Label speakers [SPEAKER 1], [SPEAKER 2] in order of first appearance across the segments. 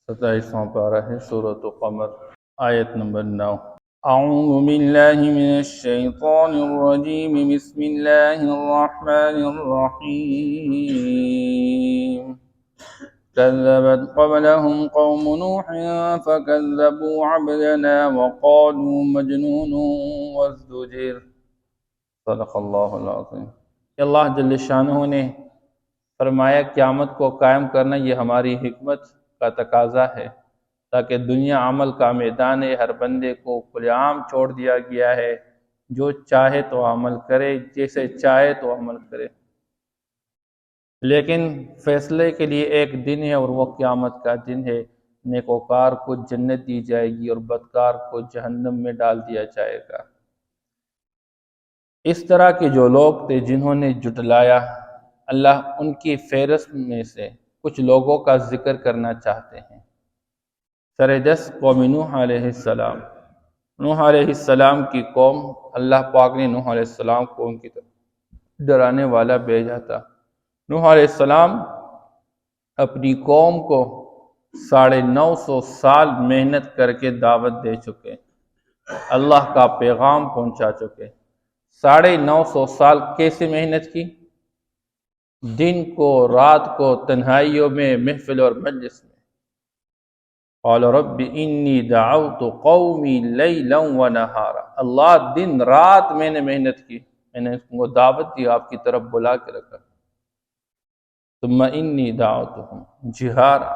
[SPEAKER 1] 27واں پارہ ہے سورۃ قمر، آیت نمبر 9۔ اعوذ باللہ من الشیطان الرجیم، بسم اللہ الرحمن الرحیم۔ كذبت قبلهم قوم نوح فكذبوا عبدنا وقالوا مجنون وازدجر۔ صدق اللہ العظیم۔ اللہ جل شانہ نے فرمایا قیامت کو قائم کرنا یہ ہماری حکمت کا تقاضا ہے، تاکہ دنیا عمل کا میدان ہے، ہر بندے کو کھلے عام چھوڑ دیا گیا ہے، جو چاہے تو عمل کرے، جیسے چاہے تو عمل کرے، لیکن فیصلے کے لیے ایک دن ہے اور وہ قیامت کا دن ہے۔ نیکوکار کو جنت دی جائے گی اور بدکار کو جہنم میں ڈال دیا جائے گا۔ اس طرح کے جو لوگ تھے جنہوں نے جھٹلایا، اللہ ان کی فہرست میں سے کچھ لوگوں کا ذکر کرنا چاہتے ہیں۔ سردست قوم نوح علیہ السلام۔ نوح علیہ السلام کی قوم، اللہ پاک نے نوح علیہ السلام کو ان کی طرف ڈرانے والا بھیجا تھا۔ نوح علیہ السلام اپنی قوم کو 950 سال محنت کر کے دعوت دے چکے، اللہ کا پیغام پہنچا چکے۔ 950 سال کیسے محنت کی؟ دن کو، رات کو، تنہائیوں میں، محفل اور مجلس میں۔ قال رب انی دعوت قومی لیلا ونہارا۔ اللہ دن رات میں نے محنت کی، میں نے ان کو دعوت دی، آپ کی طرف بلا کے رکھا۔ ثم انی دعوتہم جہارا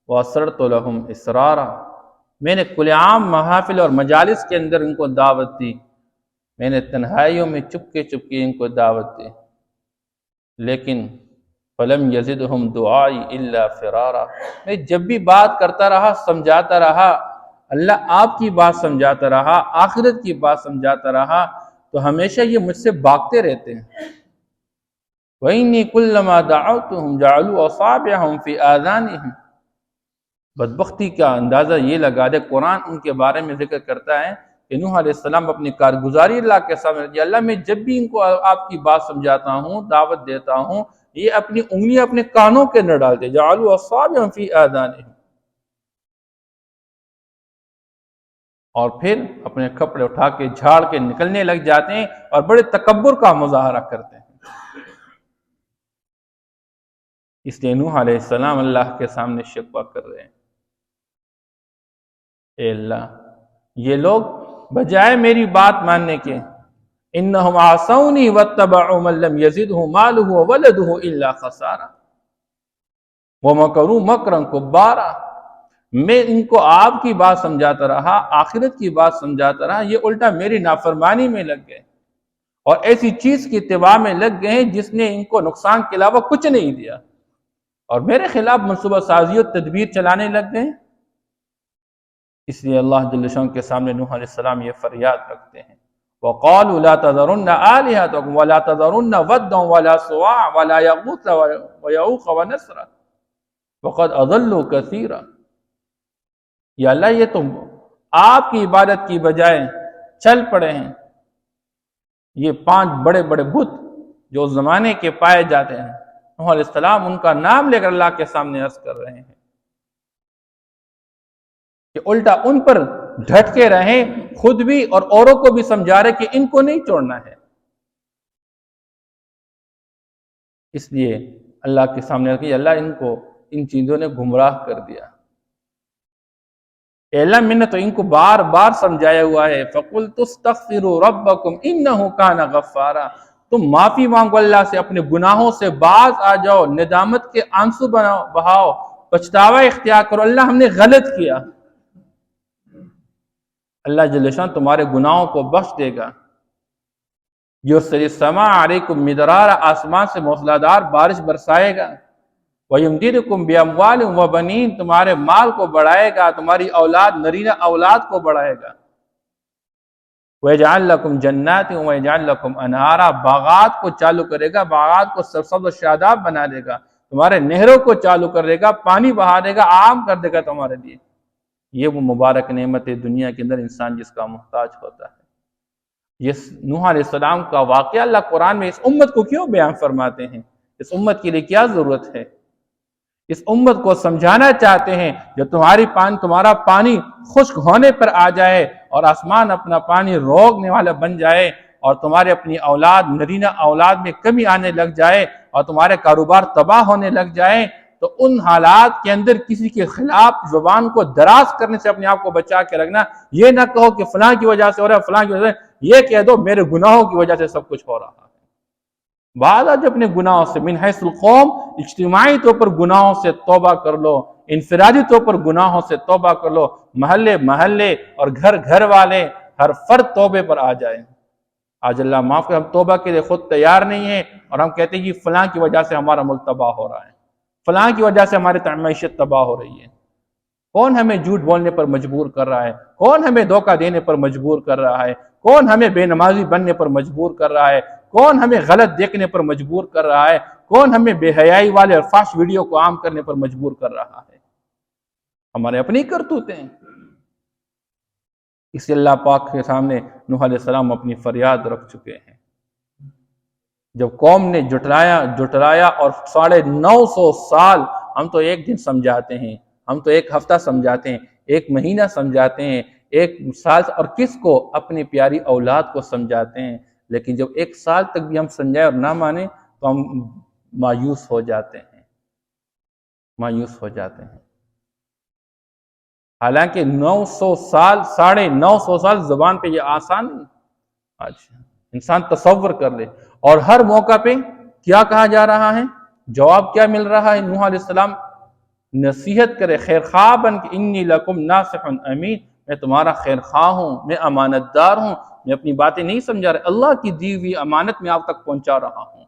[SPEAKER 1] واسررت لہم اسرارا۔ میں نے کھلے عام محافل اور مجالس کے اندر ان کو دعوت دی، میں نے تنہائیوں میں چپکے چپکے ان کو دعوت دی، لیکن فلم یزدہم دعائی الا فرارا۔ میں جب بھی بات کرتا رہا، سمجھاتا رہا، اللہ آپ کی بات سمجھاتا رہا، آخرت کی بات سمجھاتا رہا، تو ہمیشہ یہ مجھ سے بھاگتے رہتے ہیں۔ وَإِنِّي كُلَّمَا دَعَوْتُهُمْ جَعَلُوا أَصَابِعَهُمْ فِي آذَانِهِمْ۔ بدبختی کا اندازہ یہ لگا دے، قرآن ان کے بارے میں ذکر کرتا ہے کہ نوح علیہ السلام اپنی کارگزاری اللہ کے سامنے رکھی، اللہ میں جب بھی ان کو آپ کی بات سمجھاتا ہوں، دعوت دیتا ہوں، یہ اپنی انگلیاں اپنے کانوں کے اندر ڈالتے، جعلوا اصابعهم فی آذانہم، اور پھر اپنے کپڑے اٹھا کے جھاڑ کے نکلنے لگ جاتے ہیں اور بڑے تکبر کا مظاہرہ کرتے ہیں۔ اس لیے نوح علیہ السلام اللہ کے سامنے شکوہ کر رہے ہیں، اے اللہ یہ لوگ بجائے میری بات ماننے کے، انہم عصونی واتبعوا من لم یزدہ مالہ وولدہ الا خسارا ومکروا مکرا کبارا۔ میں ان کو آپ کی بات سمجھاتا رہا، آخرت کی بات سمجھاتا رہا، یہ الٹا میری نافرمانی میں لگ گئے اور ایسی چیز کی اتباع میں لگ گئے ہیں جس نے ان کو نقصان کے علاوہ کچھ نہیں دیا، اور میرے خلاف منصوبہ سازی و تدبیر چلانے لگ گئے۔ اس لیے اللہ جل شانہ کے سامنے نوح علیہ السلام یہ فریاد رکھتے ہیں، وَقَالُوا لَا تَذَرُنَّ آلِهَتَكُمْ وَلَا تَذَرُنَّ وَدًّا وَلَا سُوَاعًا وَلَا يَغُوثَ وَيَعُوقَ وَنَسْرًا وَقَدْ أَضَلُّوا كَثِيرًا۔ یا اللہ یہ تم آپ کی عبادت کی بجائے چل پڑے ہیں، یہ 5 بڑے بڑے بت جو زمانے کے پائے جاتے ہیں، نوح علیہ السلام ان کا نام لے کر اللہ کے سامنے عرض کر رہے ہیں کہ الٹا ان پر ڈٹ کے رہیں، خود بھی اور اوروں کو بھی سمجھا رہے کہ ان کو نہیں چھوڑنا ہے۔ اس لیے اللہ کے سامنے کہ اللہ ان کو ان چیزوں نے گمراہ کر دیا، اے اللہ میں نے تو ان کو بار بار سمجھایا ہوا ہے، فَقُلْتُ اسْتَغْفِرُوا رَبَّكُمْ إِنَّهُ كَانَ غَفَّارًا۔ تم معافی مانگو اللہ سے، اپنے گناہوں سے باز آ جاؤ، ندامت کے آنسو بہاؤ، پچھتاوا اختیار کرو، اللہ ہم نے غلط کیا، اللہ جل شانہ تمہارے گناہوں کو بخش دے گا۔ یُرْسِلِ السَّمَاءَ عَلَيْكُمْ مِدْرَارًا، آسمان سے موسلادھار بارش برسائے گا، وَيُمْدِدْكُمْ بِأَمْوَالٍ وَبَنِينَ، تمہارے مال کو بڑھائے گا، تمہاری اولاد، نرینہ اولاد کو بڑھائے گا، وَيَجْعَلْ لَكُمْ جَنَّاتٍ وَيَجْعَلْ لَكُمْ أَنْهَارًا، باغات کو چالو کرے گا، باغات کو سرسبز و شاداب بنا دے گا، تمہارے نہروں کو چالو کر دے گا، پانی بہا دے گا، عام کر دے گا تمہارے لیے۔ یہ وہ مبارک نعمت ہے دنیا کے اندر انسان جس کا محتاج ہوتا ہے۔ یہ نوح علیہ السلام کا واقعہ اللہ قرآن میں اس امت کو کیوں بیان فرماتے ہیں؟ اس امت کے لیے کیا ضرورت ہے؟ اس امت کو سمجھانا چاہتے ہیں جب تمہارا پانی خشک ہونے پر آ جائے اور آسمان اپنا پانی روکنے والا بن جائے اور تمہارے اپنی اولاد نرینہ اولاد میں کمی آنے لگ جائے اور تمہارے کاروبار تباہ ہونے لگ جائیں، تو ان حالات کے اندر کسی کے خلاف زبان کو دراز کرنے سے اپنے آپ کو بچا کے رکھنا۔ یہ نہ کہو کہ فلاں کی وجہ سے ہو رہا ہے، فلاں کی وجہ سے، یہ کہہ دو میرے گناہوں کی وجہ سے سب کچھ ہو رہا ہے۔ بعد آج اپنے گناہوں سے من حیث القوم اجتماعی طور پر گناہوں سے توبہ کر لو، انفرادی طور پر گناہوں سے توبہ کر لو، محلے اور گھر والے ہر فرد توبے پر آ جائیں۔ آج اللہ معاف کرے، ہم توبہ کے لیے خود تیار نہیں ہیں اور ہم کہتے ہیں کہ فلاں کی وجہ سے ہمارا ملک تباہ ہو رہا ہے، فلاں کی وجہ سے ہماری معیشت تباہ ہو رہی ہے۔ کون ہمیں جھوٹ بولنے پر مجبور کر رہا ہے؟ کون ہمیں دھوکہ دینے پر مجبور کر رہا ہے؟ کون ہمیں بے نمازی بننے پر مجبور کر رہا ہے؟ کون ہمیں غلط دیکھنے پر مجبور کر رہا ہے؟ کون ہمیں بے حیائی والے اور فحش ویڈیو کو عام کرنے پر مجبور کر رہا ہے؟ ہمارے اپنی کرتوتیں ہیں۔ اس لیے اللہ پاک کے سامنے نوح علیہ السلام اپنی فریاد رکھ چکے ہیں۔ جب قوم نے جٹلایا اور 950 سال، ہم تو ایک دن سمجھاتے ہیں، ہم تو ایک ہفتہ سمجھاتے ہیں، ایک مہینہ سمجھاتے ہیں، ایک سال، اور کس کو؟ اپنی پیاری اولاد کو سمجھاتے ہیں۔ لیکن جب ایک سال تک بھی ہم سمجھائیں اور نہ مانیں تو ہم مایوس ہو جاتے ہیں، مایوس ہو جاتے ہیں۔ حالانکہ 900 سال، 950 سال زبان پہ یہ آسان نہیں۔ آج انسان تصور کر لے، اور ہر موقع پہ کیا کہا جا رہا ہے؟ جواب کیا مل رہا ہے؟ نوح علیہ السلام نصیحت کرے، خیر خواہ بن کہ انی لکم ناصح امین، میں تمہارا خیر خواہ ہوں، میں امانت دار ہوں، میں اپنی باتیں نہیں سمجھا رہا، اللہ کی دی ہوئی امانت میں آپ تک پہنچا رہا ہوں۔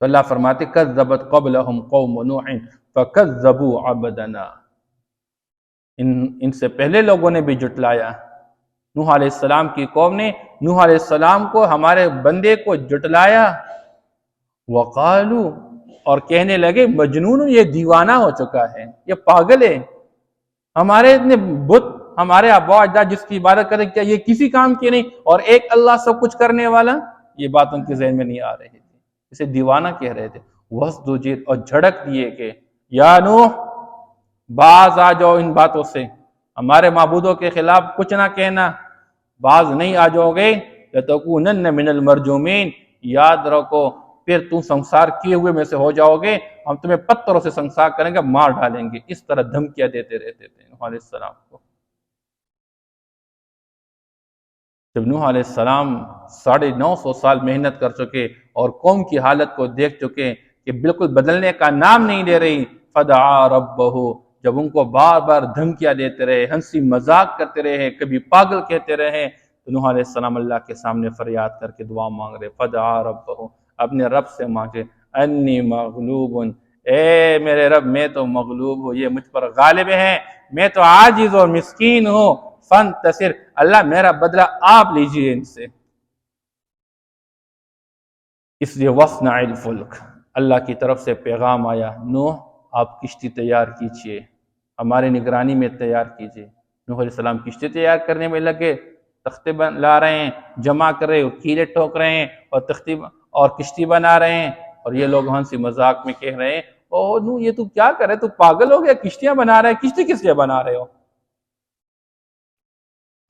[SPEAKER 1] تو اللہ فرماتے کذبت قبلہم قوم نوح فکذبوا عبدنا، ان سے پہلے لوگوں نے بھی جٹلایا۔ نوح علیہ السلام کی قوم نے نوح علیہ السلام کو، ہمارے بندے کو جٹلایا۔ وقالو، اور کہنے لگے مجنون، یہ دیوانہ ہو چکا ہے، یہ پاگل ہے، ہمارے اتنے بت، ہمارے آباء اجداد جس کی عبادت کریں، کیا یہ کسی کام کی نہیں، اور ایک اللہ سب کچھ کرنے والا؟ یہ بات ان کے ذہن میں نہیں آ رہی تھی، اسے دیوانہ کہہ رہے تھے۔ وَاسْدُجِرْ، اور جھڑک دیے کہ یا نوح، باز آ جاؤ ان باتوں سے، ہمارے معبودوں کے خلاف کچھ نہ کہنا، باز نہیں آ جاؤ گے لَتَكُونَنَّ مِنَ الْمَرْجُومِينَ، یاد رکھو پھر تم سنسار کیے ہوئے میں سے ہو جاؤ گے، ہم تمہیں پتھروں سے سنسار کریں گے، مار ڈالیں گے۔ اس طرح دھمکیاں دیتے رہتے تھے نوح علیہ السلام کو۔ جب نوح علیہ السلام 950 سال محنت کر چکے اور قوم کی حالت کو دیکھ چکے کہ بالکل بدلنے کا نام نہیں لے رہی، فدعا ربہ، جب ان کو بار بار دھمکیاں دیتے رہے، ہنسی مذاق کرتے رہے، کبھی پاگل کہتے رہے، تو نوح علیہ السلام اللہ کے سامنے فریاد کر کے دعا مانگ رہے، فدعا ربہ، اپنے رب سے مانگے، انی مغلوب، اے میرے رب میں تو مغلوب ہوں، یہ مجھ پر غالب ہیں، میں تو عاجز اور مسکین ہوں، فانتصر، اللہ میرا بدلہ آپ لیجئے ان سے۔ اس لیے وَاصْنَعِ الْفُلْكَ، اللہ کی طرف سے پیغام آیا، نوح آپ کشتی تیار کیجئے، ہمارے نگرانی میں تیار کیجئے۔ نوح علیہ السلام کشتی تیار کرنے میں لگے، تختے لا رہے ہیں، جمع کر رہے ہیں، کیلے ٹھوک رہے ہیں، اور کشتی بنا رہے ہیں، اور یہ لوگ ہنسی مذاق میں کہہ رہے ہیں، او نوح یہ تو کیا کر رہے، تو پاگل ہو گیا، کشتیاں بنا رہے ہیں، کشتی کس لیے بنا رہے ہو؟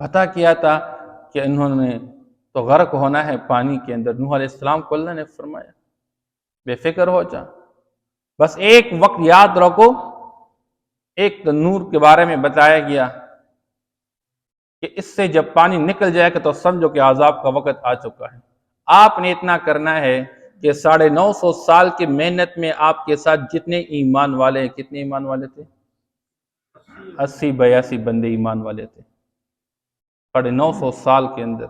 [SPEAKER 1] پتہ کیا تھا کہ انہوں نے تو غرق ہونا ہے پانی کے اندر۔ نوح علیہ السلام کو اللہ نے فرمایا بے فکر ہو جا، بس ایک وقت یاد رکھو، ایک تنور کے بارے میں بتایا گیا کہ اس سے جب پانی نکل جائے گا تو سمجھو کہ عذاب کا وقت آ چکا ہے۔ آپ نے اتنا کرنا ہے کہ 950 سال کی محنت میں آپ کے ساتھ جتنے ایمان والے ہیں، کتنے ایمان والے تھے؟ 80-82 بندے ایمان والے تھے 950 سال کے اندر۔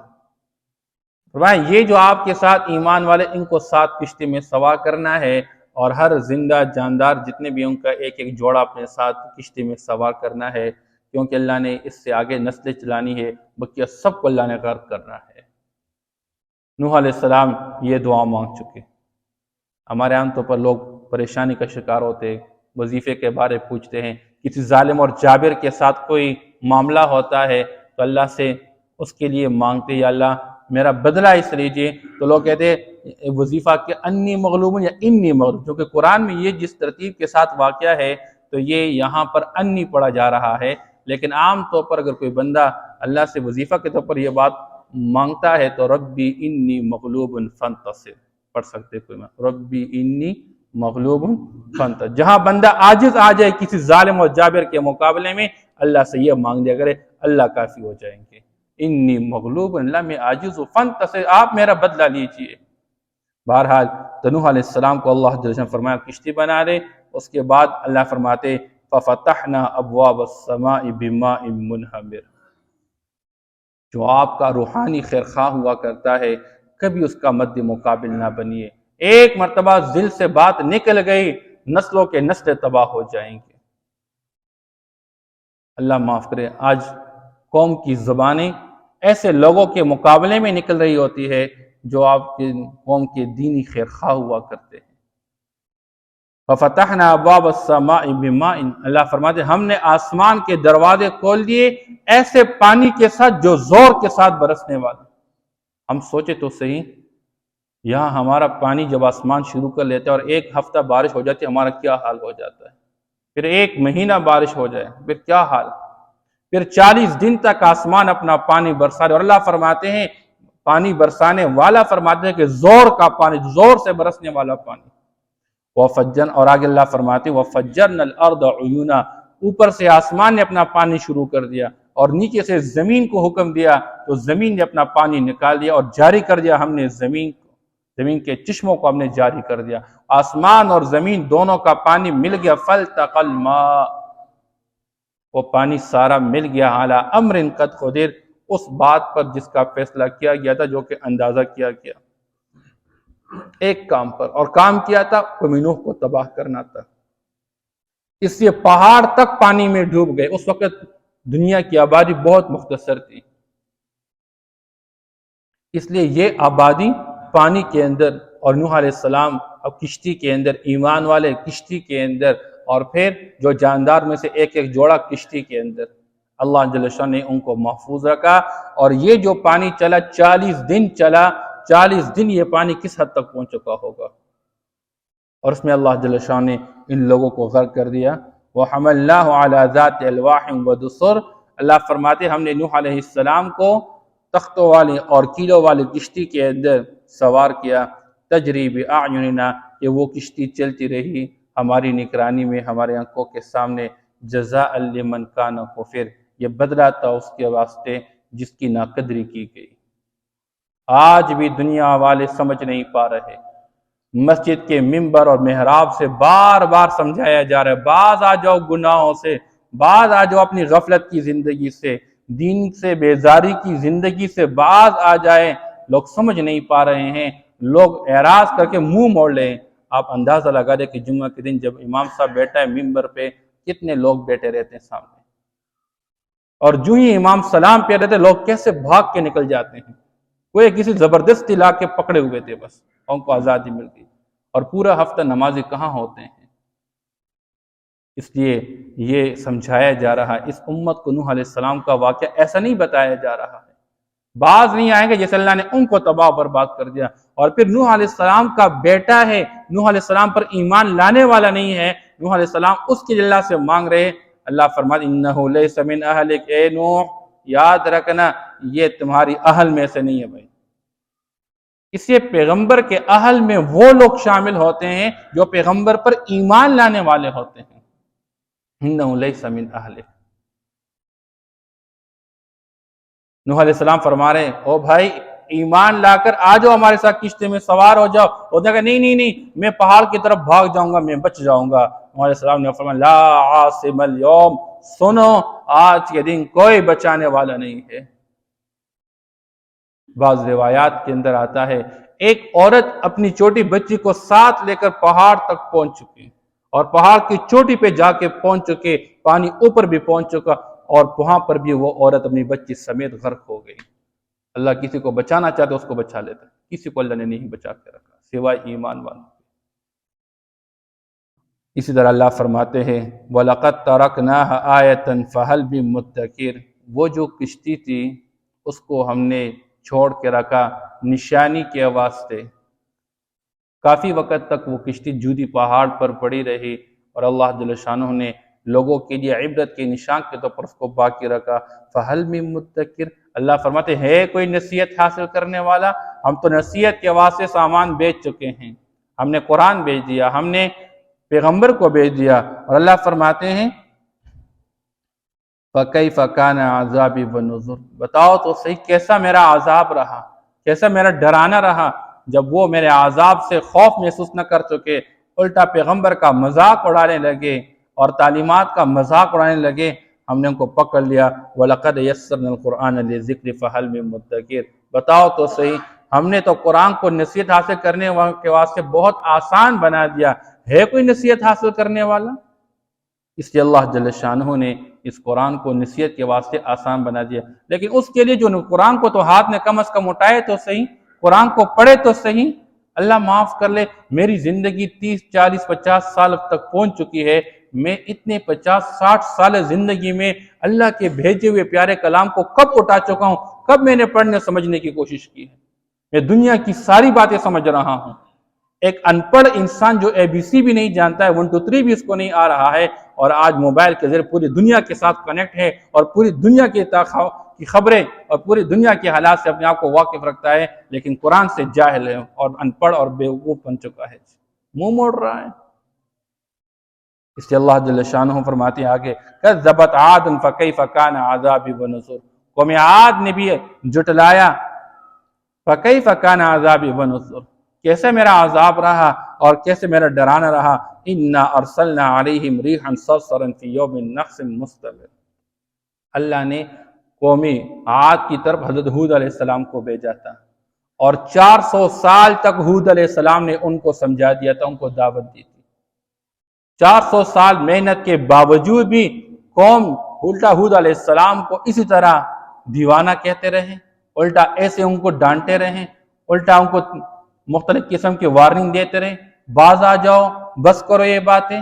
[SPEAKER 1] یہ جو آپ کے ساتھ ایمان والے، ان کو 7 کشتی میں سوار کرنا ہے، اور ہر زندہ جاندار جتنے بھی ان کا ایک ایک جوڑا اپنے ساتھ کشتی میں سوار کرنا ہے، کیونکہ اللہ نے اس سے آگے نسلیں چلانی ہے، بقیہ سب کو اللہ نے غرق کرنا ہے۔ نوح علیہ السلام یہ دعا مانگ چکے۔ ہمارے عام طور پر لوگ پریشانی کا شکار ہوتے، وظیفے کے بارے پوچھتے ہیں، کسی ظالم اور جابر کے ساتھ کوئی معاملہ ہوتا ہے تو اللہ سے اس کے لیے مانگتے، یا اللہ میرا بدلہ اس لیجیے۔ تو لوگ کہتے ہیں وظیفہ کہ انی مغلوب یا انی مغلوب، کیونکہ قرآن میں یہ جس ترتیب کے ساتھ واقعہ ہے تو یہ یہاں پر انی پڑھا جا رہا ہے، لیکن عام طور پر اگر کوئی بندہ اللہ سے وظیفہ کے طور پر یہ بات مانگتا ہے تو ربی انی مغلوب فانتصر پڑھ سکتے کوئی ربی انی مغلوب فانتصر۔ جہاں بندہ عاجز آ جائے کسی ظالم و جابر کے مقابلے میں، اللہ سے یہ مانگ لیا کرے، اللہ کافی ہو جائیں گے۔ انی مغلوب، اللہ میں عاجز ہوں، فانتصر، آپ میرا بدلہ لیجئے۔ بہرحال تو نوح علیہ السلام کو اللہ جل جلالہ نے فرمایا کشتی بنا دے۔ اس کے بعد اللہ فرماتے ففتحنا ابواب السماء بماء منہمر، جو آپ کا روحانی خیر خواہ ہوا کرتا ہے کبھی اس کا مد مقابل نہ بنیے۔ ایک مرتبہ دل سے بات نکل گئی، نسلوں کے نسل تباہ ہو جائیں گے۔ اللہ معاف کرے، آج قوم کی زبانیں ایسے لوگوں کے مقابلے میں نکل رہی ہوتی ہے جو آپ کے قوم کے دینی خیر خواہ ہوا کرتے ہیں۔ فَفَتَحْنَا أَبْوَابَ السَّمَاءِ بِمَاءٍ، اللہ فرماتے ہم نے آسمان کے دروازے کھول دیے ایسے پانی کے ساتھ جو زور کے ساتھ برسنے والا۔ ہم سوچے تو صحیح، یہاں ہمارا پانی جب آسمان شروع کر لیتا ہے اور ایک ہفتہ بارش ہو جاتی ہے، ہمارا کیا حال ہو جاتا ہے۔ پھر ایک مہینہ بارش ہو جائے پھر کیا حال، پھر 40 دن تک آسمان اپنا پانی برسا رہے، اور اللہ فرماتے ہیں پانی برسانے والا فرماتے ہیں کہ زور کا پانی، زور سے برسنے والا پانی۔ وَفَجَّرْنَا، اور آگے اللہ فرماتے ہیں وَفَجَّرْنَا الْأَرْضَ عُيُونًا، اوپر سے آسمان نے اپنا پانی شروع کر دیا اور نیچے سے زمین کو حکم دیا تو زمین نے اپنا پانی نکال دیا اور جاری کر دیا ہم نے زمین کے چشموں کو ہم نے جاری کر دیا۔ آسمان اور زمین دونوں کا پانی مل گیا، فَالْتَقَى الْمَاءُ، وہ پانی سارا مل گیا، عَلَىٰ أَمْرٍ قَدْ قُدِرَ، اس بات پر جس کا فیصلہ کیا گیا تھا، جو کہ اندازہ کیا گیا، ایک کام پر، اور کام کیا تھا قوم نوح کو تباہ کرنا تھا۔ اس لیے پہاڑ تک پانی میں ڈوب گئے۔ اس وقت دنیا کی آبادی بہت مختصر تھی، اس لیے یہ آبادی پانی کے اندر، اور نوح علیہ السلام اب کشتی کے اندر، ایمان والے کشتی کے اندر، اور پھر جو جاندار میں سے ایک ایک جوڑا کشتی کے اندر، اللہ جل شان نے ان کو محفوظ رکھا۔ اور یہ جو پانی چلا 40 دن چلا، 40 دن یہ پانی کس حد تک پہنچ چکا ہوگا، اور اس میں اللہ جل شان نے ان لوگوں کو غرق کر دیا۔ وَحَمَلْنَاهُ عَلَى ذَاتِ أَلْوَاحٍ وَدُسُرٍ، اللہ فرماتے ہم نے نوح علیہ السلام کو تختوں والے اور کیلوں والی کشتی کے اندر سوار کیا، تجری بِأَعْيُنِنَا، کہ وہ کشتی چلتی رہی ہماری نگرانی میں، ہمارے آنکھوں کے سامنے، جزاء لمن کان کفر، یہ بدلہ تھا اس کے واسطے جس کی ناقدری کی گئی۔ آج بھی دنیا والے سمجھ نہیں پا رہے، مسجد کے ممبر اور محراب سے بار بار سمجھایا جا رہا ہے باز آ جاؤ گناہوں سے، باز آ جاؤ اپنی غفلت کی زندگی سے، دین سے بیزاری کی زندگی سے باز آ جائیں۔ لوگ سمجھ نہیں پا رہے ہیں، لوگ اعراض کر کے منہ موڑ لیں۔ آپ اندازہ لگا دیں کہ جمعہ کے دن جب امام صاحب بیٹھا ہے ممبر پہ، کتنے لوگ بیٹھے رہتے ہیں سامنے، اور جو ہی امام سلام پہ رہتے لوگ کیسے بھاگ کے نکل جاتے ہیں، کوئی کسی زبردستی لا کے پکڑے ہوئے تھے، بس ان کو آزادی مل گئی، اور پورا ہفتہ نمازی کہاں ہوتے ہیں۔ اس لیے یہ سمجھایا جا رہا ہے، اس امت کو نوح علیہ السلام کا واقعہ ایسا نہیں بتایا جا رہا ہے، باز نہیں آئیں گے جیسے اللہ نے ان کو تباہ برباد کر دیا۔ اور پھر نوح علیہ السلام کا بیٹا ہے، نوح علیہ السلام پر ایمان لانے والا نہیں ہے، نوح علیہ السلام اس کی اللہ سے مانگ رہے، اللہ فرماتے انہ لیس من اہلک، اے نوح یاد رکھنا یہ تمہاری اہل میں سے نہیں ہے بھائی۔ اس لیے پیغمبر کے اہل میں وہ لوگ شامل ہوتے ہیں جو پیغمبر پر ایمان لانے والے ہوتے ہیں۔ انہ لیس من اہلک، نوح علیہ السلام فرما رہے ہیں او بھائی ایمان لا کر آ جاؤ ہمارے ساتھ کشتی میں سوار ہو جاؤ۔ وہ کہا نہیں میں پہاڑ کی طرف بھاگ جاؤں گا، میں بچ جاؤں گا۔ نوح علیہ السلام نے فرمایا لا عاصم اليوم، سنو آج کے دن کوئی بچانے والا نہیں ہے۔ بعض روایات کے اندر آتا ہے ایک عورت اپنی چھوٹی بچی کو ساتھ لے کر پہاڑ تک پہنچ چکی، اور پہاڑ کی چوٹی پہ جا کے پہنچ چکے، پانی اوپر بھی پہنچ چکا، اور وہاں پر بھی وہ عورت اپنی بچی سمیت غرق ہو گئی۔ اللہ کسی کو بچانا چاہتا اس کو بچا لیتا، کسی کو اللہ نے نہیں بچا کے رکھا سوائے ایمان والوں۔ اسی طرح اللہ فرماتے ہیں وَلَقَدْ تَرَكْنَاهَا آیَةً فَهَلْ مِن مُدَّکِرٍ، وہ جو کشتی تھی اس کو ہم نے چھوڑ کے رکھا نشانی کے واسطے۔ کافی وقت تک وہ کشتی جودی پہاڑ پر پڑی رہی اور اللہ جل شانہ نے لوگوں کے لیے عبرت کے نشان کے طور پر اس کو باقی رکھا۔ فَهَلْ مِن مُدَّكِرٍ، اللہ فرماتے ہے کوئی نصیحت حاصل کرنے والا؟ ہم تو نصیحت کے واسطے سامان بیچ چکے ہیں، ہم نے قرآن بھیج دیا، ہم نے پیغمبر کو بھیج دیا، اور اللہ فرماتے ہیں فَكَيْفَ كَانَ عَذَابِي وَنُذُرِ، بتاؤ تو صحیح کیسا میرا عذاب رہا، کیسا میرا ڈرانا رہا، جب وہ میرے عذاب سے خوف محسوس نہ کر چکے، الٹا پیغمبر کا مذاق اڑانے لگے اور تعلیمات کا مذاق اڑانے لگے، ہم نے ان کو پکڑ لیا۔ وَلَقَدْ يَسَّرْنَا الْقُرْآنَ لِلذِّكْرِ فَهَلْ مِن مُدَّكِرٍ، بتاؤ تو صحیح ہم نے تو قرآن کو نصیحت حاصل کرنے کے واسطے بہت آسان بنا دیا، ہے کوئی نصیحت حاصل کرنے والا؟ اس لیے اللہ جل شانہ نے اس قرآن کو نصیحت کے واسطے آسان بنا دیا، لیکن اس کے لیے جو قرآن کو تو ہاتھ میں کم از کم اٹھائے تو صحیح، قرآن کو پڑھے تو صحیح۔ اللہ معاف کر لے، میری زندگی 30 40 50 سال تک پہنچ چکی ہے، میں اتنے 50 60 سال زندگی میں اللہ کے بھیجے ہوئے پیارے کلام کو کب اٹھا چکا ہوں، کب میں نے پڑھنے سمجھنے کی کوشش کی ہے؟ میں دنیا کی ساری باتیں سمجھ رہا ہوں۔ ایک ان پڑھ انسان جو ABC بھی نہیں جانتا ہے، 1 2 3 بھی اس کو نہیں آ رہا ہے، اور آج موبائل کے ذریعے پوری دنیا کے ساتھ کنیکٹ ہے اور پوری دنیا کی خبریں اور پوری دنیا کے حالات سے اپنے آپ کو واقف رکھتا ہے، لیکن قرآن سے جاہل ہے اور ان پڑھ اور بیوقوف بن چکا ہے، منہ موڑ رہا ہے۔ اس لیے اللہ جل شانہ فرماتے ہیں آگے کذبت عاد فکیف کان عذابی ونذر، قوم عاد نے بھی جھٹلایا، فکیف کان عذابی ونذر، کیسے میرا عذاب رہا اور کیسے میرا ڈرانا رہا۔ انا ارسلنا علیہم ریحا صرصرا فی یوم نحس مستمر، اللہ نے قومی عاد کی طرف حضرت ہود علیہ السلام کو بھیجا تھا، اور 400 سال تک ہود علیہ السلام نے ان کو سمجھا دیا تھا، ان کو دعوت دی تھی۔ 400 سال محنت کے باوجود بھی قوم الٹا ہود علیہ السلام کو اسی طرح دیوانہ کہتے رہے، الٹا ایسے ان کو ڈانٹے رہے، الٹا ان کو مختلف قسم کی وارننگ دیتے رہے، باز آ جاؤ، بس کرو یہ باتیں۔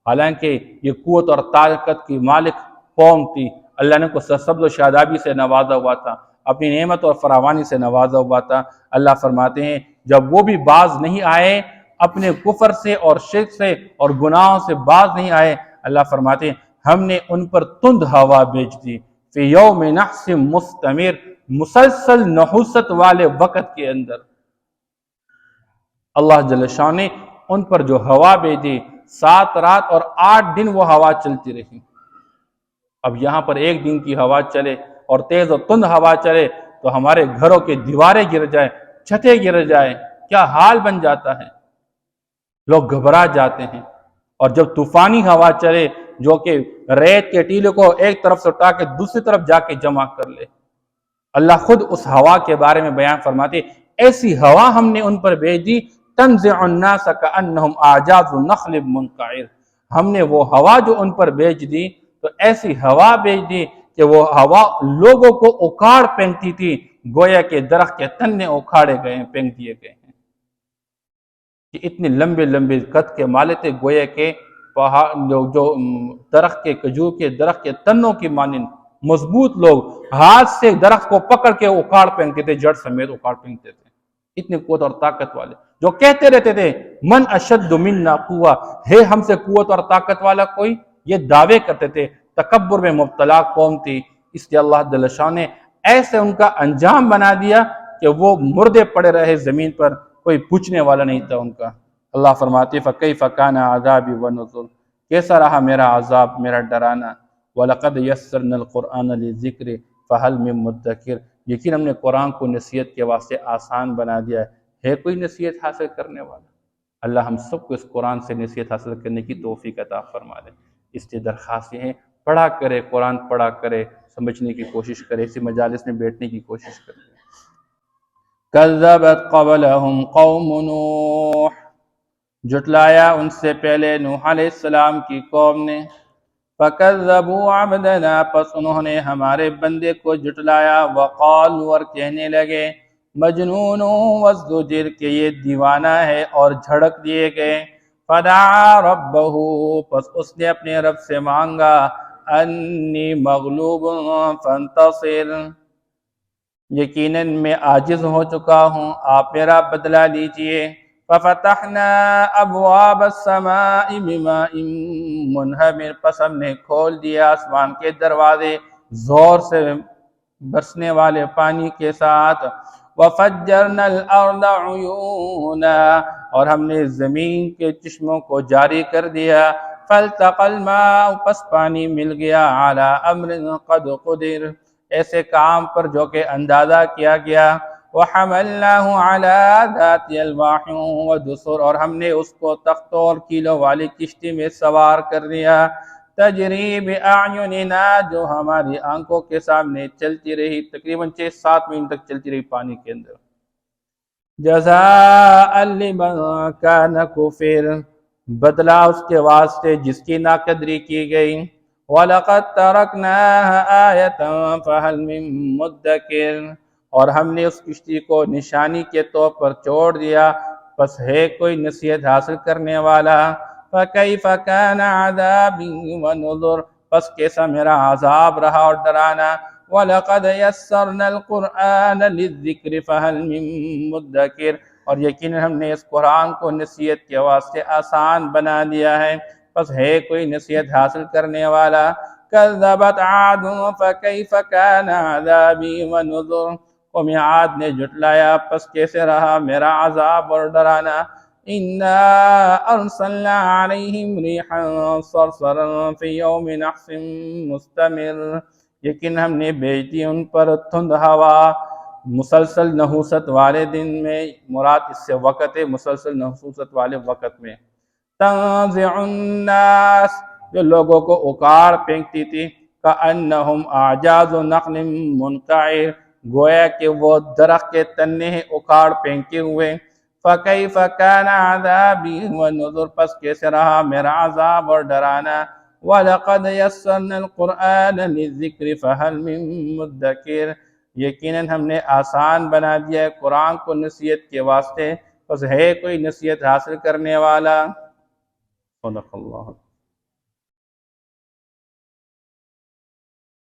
[SPEAKER 1] حالانکہ یہ قوت اور طاقت کی مالک قوم تھی، اللہ نے کو سرسبز و شادابی سے نوازا ہوا تھا، اپنی نعمت اور فراوانی سے نوازا ہوا تھا۔ اللہ فرماتے ہیں جب وہ بھی باز نہیں آئے، اپنے کفر سے اور شرک سے اور گناہوں سے باز نہیں آئے، اللہ فرماتے ہیں ہم نے ان پر تند ہوا بھیج دی، فی یوم نحس مستمر، مسلسل نحوست والے وقت کے اندر اللہ جل شانہ نے ان پر جو ہوا بھیجی، 7 رات اور 8 دن وہ ہوا چلتی رہی۔ اب یہاں پر 1 دن کی ہوا چلے اور تیز اور تند ہوا چلے تو ہمارے گھروں کے دیواریں گر جائیں، چھتیں گر جائیں، کیا حال بن جاتا ہے، لوگ گھبرا جاتے ہیں۔ اور جب طوفانی ہوا چلے جو کہ ریت کے ٹیلے کو ایک طرف سے اٹھا کے دوسری طرف جا کے جمع کر لے، اللہ خود اس ہوا کے بارے میں بیان فرماتے ایسی ہوا ہم نے ان پر بھیج دی، تنزع الناس کأنہم اعجاز نخل منقعر، ہم نے وہ ہوا جو ان پر بھیج دی تو ایسی ہوا بھیج دی کہ وہ ہوا لوگوں کو اکھاڑ پھینکتی تھی، گویا کہ درخت کے تنے اکھاڑے گئے ہیں، پھینک دیے گئے ہیں۔ کہ اتنے لمبے لمبے قد کے مالے تھے، گویا کہ جو درخت کے کھجور کے درخت کے تنوں کی مانند مضبوط، لوگ ہاتھ سے درخت کو پکڑ کے اکھاڑ پھینکتے تھے، جڑ سمیت اکھاڑ پھینکتے تھے، اتنی قوت اور طاقت والے، جو کہتے رہتے تھے من اشد منا قوہ، ہے ہم سے قوت اور طاقت والا کوئی، یہ دعوے کرتے تھے، تکبر میں مبتلا قوم تھی۔ اس لیے اللہ جل شانہ نے ایسے ان کا انجام بنا دیا کہ وہ مردے پڑے رہے زمین پر، کوئی پوچھنے والا نہیں تھا ان کا۔ اللہ فرماتے فکیف کان عذابی ونذر، کیسا رہا میرا عذاب، میرا ڈرانا۔ وَلَقَدْ يَسَّرْنَا الْقُرْآنَ لِلذِّكْرِ فَهَلْ مِن مُدَّكِرٍ، یقین ہم نے قرآن کو نصیحت کے واسطے آسان بنا دیا ہے کوئی نصیحت حاصل کرنے والا؟ اللہ ہم سب کو اس قرآن سے نصیحت حاصل کرنے کی توفیق عطا فرما دے۔ اس لیے درخواست یہ ہے پڑھا کرے، قرآن پڑھا کرے، سمجھنے کی کوشش کرے، اسی مجالس میں بیٹھنے کی کوشش کرے۔ کذبت قبلہم قوم نوح، جھٹلایا ان سے پہلے نوح علیہ السلام کی قوم نے، فَكَذَّبُوا عَبْدَنَا، پس انہوں نے ہمارے بندے کو جھٹلایا، وَقَالُوا، اور کہنے لگے، مجنون وَازْدُجِرَ، کہ یہ دیوانہ ہے اور جھڑک دیے گئے۔ فَدَعَا رَبَّهُ، پس اس نے اپنے رب سے مانگا، انی مغلوب فانتصر، یقیناً میں عاجز ہو چکا ہوں، آپ میرا بدلہ لیجئے۔ ففتحنا ابواب السماء بماء منہمر، پس ہم نے کھول دیا آسمان کے دروازے زور سے برسنے والے پانی کے ساتھ۔ وفجرنا الارض عیونا، اور ہم نے زمین کے چشموں کو جاری کر دیا۔ فالتقى الماء، پس پانی مل گیا، على امر قد قدر، ایسے کام پر جو کہ اندازہ کیا گیا۔ وحملناه على ذات الواح ودسر، اور ہم نے اس کو تختوں اور کیلوں والی کشتی میں سوار کر دیا۔ تجری باعیننا، جو ہماری آنکھوں کے سامنے چلتی رہی، تقریباً 6-7 مہینے تک چلتی رہی پانی کے اندر۔ جزاء لمن کان کفر، بدلہ اس کے واسطے جس کی ناقدری کی گئی۔ وَلَقَدْ تَرَكْنَاهَا آیَةً فَهَلْ مِن مُدَّکِرٍ، اور ہم نے اس کشتی کو نشانی کے طور پر چھوڑ دیا، پس ہے کوئی نصیحت حاصل کرنے والا۔ فَكَيْفَ كَانَ عَذَابِي وَنُذُرِ، پس کیسا میرا عذاب رہا اور ڈرانا۔ وَلَقَدْ يَسَّرْنَا الْقُرْآنَ لِلذِّكْرِ فَهَلْ مِن مُدَّکِرٍ، اور یقیناً ہم نے اس قرآن کو نصیحت کے واسطے آسان بنا دیا ہے، پس ہے کوئی نصیحت حاصل کرنے والا۔ کذبت عاد فکیف کان عذابی ونذر، قوم عاد نے جھٹلایا، پس کیسے رہا میرا عذاب اور ڈرانا۔ انا ارسلنا علیہم ریحا صرصرا فی یوم نحس مستمر، یقین ہم نے بھیج دی ان پر تند ہوا مسلسل نحوست والے دن میں، مراد اس سے وقت ہے، مسلسل نحوست والے وقت میں۔ تنزع الناس، جو لوگوں کو اکاڑ پھینکتی تھی، کأنہم اعجاز نخل منقعر، گویا کہ وہ درخت کے تنے ہیں اکاڑ پھینکے ہوئے۔ فکیف کان عذابی ونذر، پس کیسے رہا میرا عذاب اور ڈرانا۔ وَلَقَدْ يَسَّرْنَا الْقُرْآنَ لِلذِّكْرِ فَهَلْ مِن مُدَّکِرٍ، یقیناً ہم نے آسان بنا دیا ہے قرآن کو نصیحت کے واسطے، پس ہے کوئی نصیحت حاصل کرنے والا۔ صدق اللہ۔